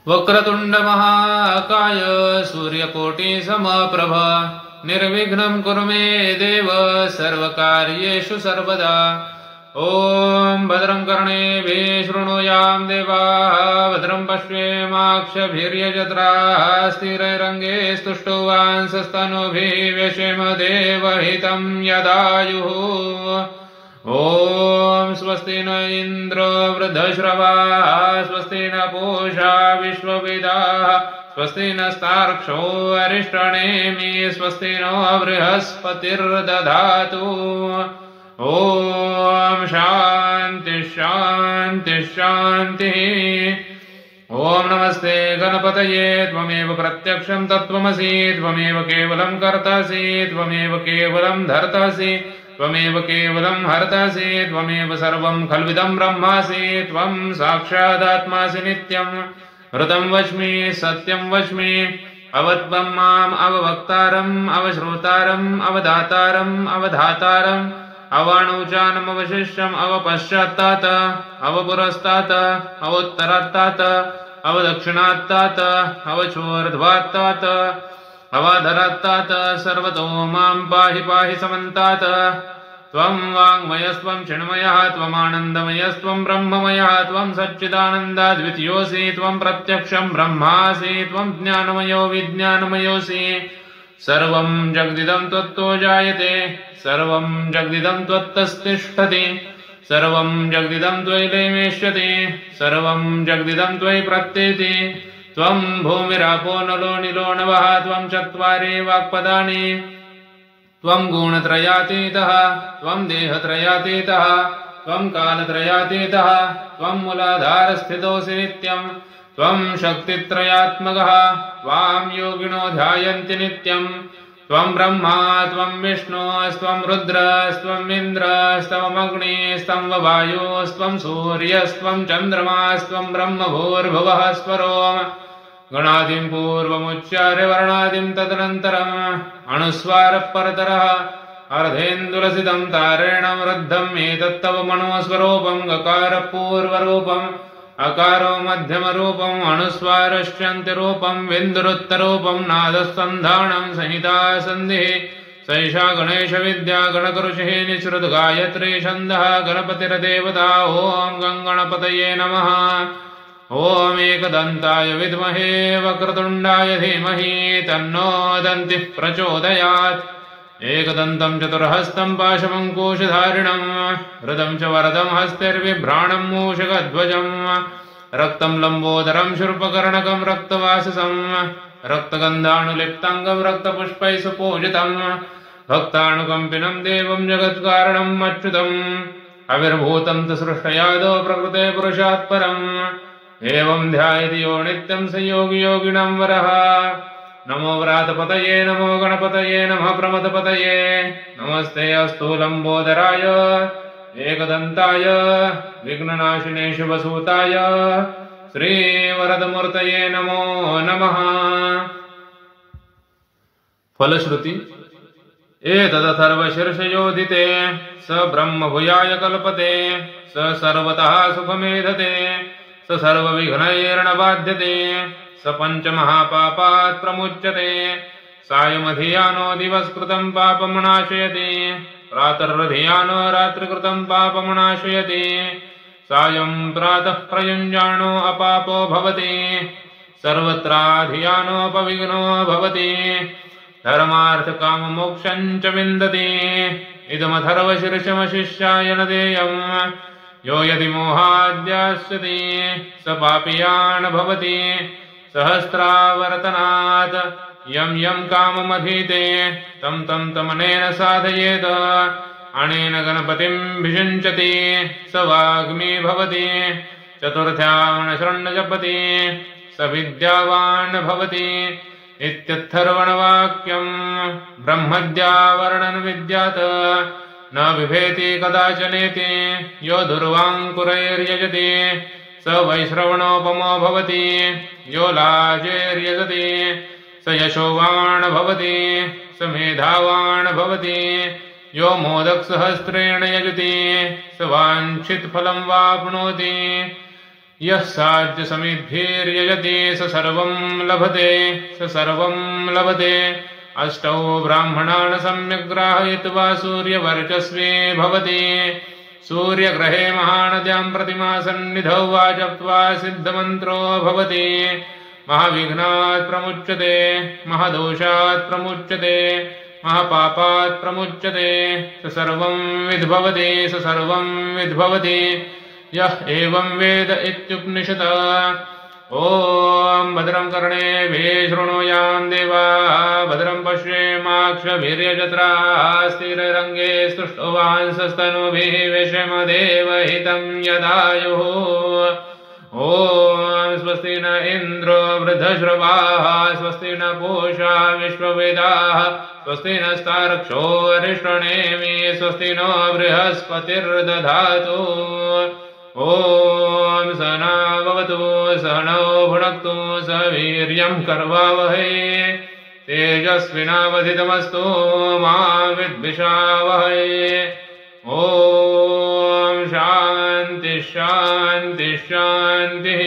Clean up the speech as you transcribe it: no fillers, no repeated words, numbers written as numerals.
वक्रतुंड महाकाय सूर्यकोटि समप्रभ निर्विघ्नं कुरु मे देव सर्वकार्येषु सर्वदा। ओम भद्रं कर्णेभिः शृणुयाम देवाः भद्रं पश्येमाक्षभिर्यजत्राः स्थिरैरङ्गे स्तुष्टुवांसस्तनूभिः व्यशेम देवहितं यदायुः। ओम स्वस्ति न इंद्रो वृद्धश्रवाः स्वस्ति न पूषा विश्ववेदाः स्वस्ति नस्तार्क्ष्यो अरिष्टनेमि स्वस्ति नो बृहस्पतिर्दधातु। ओम शांति शांति शांति। ओम नमस्ते गणपतये त्वमेव प्रत्यक्षं तत्त्वमसि त्वमेव केवलं कर्तासि त्वमेव केवलं धर्तासि त्वमेव केवलं हर्तासि त्वमेव सर्वं खल्विदं ब्रह्मासि त्वं साक्षादात्मासि नित्यं हृतं वच्मि सत्यं वच्मि अवत्वं माम् अववक्तारम् अवश्रोतारम् अवदातारम् अवधातारम् अवाणुचानम् अवशिष्यम् अवपश्चात्तात अवपुरस्तात अवोत्तरात्तात अवदक्षिणात्तात अवचोर्ध्वात्तात अवाधरात्तात सर्वतो मां पाहि पाहि समन्तात। त्वं वाङ्मयस्त्वं चिन्मयः त्वमानन्दमयस्त्वं ब्रह्ममयः त्वं सच्चिदानन्दाद्वितीयोऽसि त्वं प्रत्यक्षं ब्रह्मासि त्वं ज्ञानमयो विज्ञानमयोऽसि। सर्वं जगदिदं त्वत्तो जायते सर्वं जगदिदं त्वत्तस्तिष्ठति सर्वं जगदिदं त्वयि लयमेष्यति सर्वं जगदिदं त्वयि प्रत्येति। त्वं भूमिरापो नलो निलो नभः त्वं चत्वारि वाक्पदानि त्वं गुणत्रयातीतः त्वं देहत्रयातीतः त्वं कालत्रयातीतः त्वं मूलाधारस्थितोऽसि नित्यं त्वं शक्तित्रयात्मकः त्वां योगिनो ध्यायन्ति नित्यं। त्वं ब्रह्मा त्वं विष्णुस्त्वं रुद्रस्त्वम् इन्द्रस्त्वमग्निस्त्वं वायुस्त्वं सूर्यस्त्वं चन्द्रमास्त्वं ब्रह्म भूर्भुवः स्वरोम। गणादिं पूर्वमुच्चार्य वर्णादिं तदनन्तरम् अनुस्वारः परतरः अर्धेन्दुलसितं तारेण वृद्धम् एतत्तव मनोस्वरूपं गकारः पूर्वरूपम् अकारो मध्यमरूपम् अनुस्वारश्चान्त्यरूपं बिन्दुरुत्तरूपं नादस्सन्धानं संहिता सन्धिः सैषा गणेशविद्या गणकऋषिः निःसृत गायत्री छन्दः गणपतिर्देवता। ॐ गङ्गणपतये नमः। ॐ एकदन्ताय विद्महे वक्रतुण्डाय धीमहि तन्नो दन्तिः प्रचोदयात्। एकदन्तं चतुर्हस्तं पाशमङ्कुशधारिणं हृदं च वरदं हस्तिर्बिभ्राणं मूषकध्वजं रक्तं लम्बोदरं शूर्पकर्णकं रक्तवाससं रक्तगन्धानुलिप्ताङ्गं रक्तपुष्पैः सुपूजितं भक्तानुकम्पिनं देवं जगत्कारणम् अच्युतम् अविर्भूतं च सृष्टयादौ प्रकृते पुरुषात् परम् एवं ध्यायति यो नित्यं स योगी योगिनां वरः। नमो व्रातपतये नमो गणपतये नमः प्रमथपतये नमस्ते अस्तु लम्बोदराय एकदन्ताय विघ्ननाशिने शुभसूताय श्रीवरदमूर्तये नमो नमः। फलश्रुति एतदथर्वशीर्षयोदिते स ब्रह्मभूयाय कल्पते स सर्वतः सुखमेधते स सर्वविघ्नैर्न बाध्यते स पञ्चमहापापात् प्रमुच्यते सायमधियानो दिवस्कृतं पापमनाशयति प्रातर्धियानो रात्रिकृतं पापमनाशयति सायं प्रातः प्रयुञ्जानो अपापो भवति सर्वत्राधियानोपविघ्नो भवति धर्मार्थकाममोक्षं च विन्दति। इदमथर्वशीर्षमशिष्याय न देयम् यो यदि मोहाद्यास्यति स पापीयान् भवति सहस्रावर्तनात् यं यं काममधीते तं तं तमनेन साधयेत अनेन गणपतिं भिषिञ्चति स वाग्मी भवति चतुर्थ्यां शरणं जपति स विद्यावान् भवति इत्यर्थर्वणवाक्यं ब्रह्मद्यावर्णन विद्यात् न बिभेति कदाचनेति यो दुर्वाङ्कुरैर्यजति स वैश्रवणोपमो भवति यो लाजेर्यजति स यशोवान् भवति स मेधावान् भवति यो मोदकसहस्रेण यजति स वाञ्छितफलं वाप्नोति यः साध्यसमिद्भिर्यजति स सर्वं लभते स सर्वं लभते अष्टौ ब्राह्मणान् सम्यक् ग्राहयित्वा सूर्यवर्चस्वी भवति सूर्यग्रहे महानद्यां प्रतिमासन्निधौ वा जप्त्वा सिद्धमन्त्रो भवति महाविघ्नात् प्रमुच्यते महदोषात् प्रमुच्यते महापापात् प्रमुच्यते स सर्वं विद्भवति स सर्वं विद्भवति यः एवं वेद इत्युपनिषत् ॐ भद्रं कर्णेभिः शृणुयाम देवाः भद्रं पश्येमाक्षभिर्यजत्राः स्थिरैरङ्गे स्तुष्टुवांसस्तनूभिः विषमदेवहितं यदायुः ॐ स्वस्ति न इन्द्रो वृद्धश्रवाः स्वस्ति न पूषा विश्ववेदाः स्वस्ति नस्तार्क्ष्यो अरिष्टनेमि स्वस्ति नो बृहस्पतिर्दधातु ॐ सहना भवतु सहनौ भुनक्तु सह वीर्यं करवावहै तेजस्विनावधितमस्तु मा विद्विषावहै ॐ शान्ति शान्ति शान्तिः।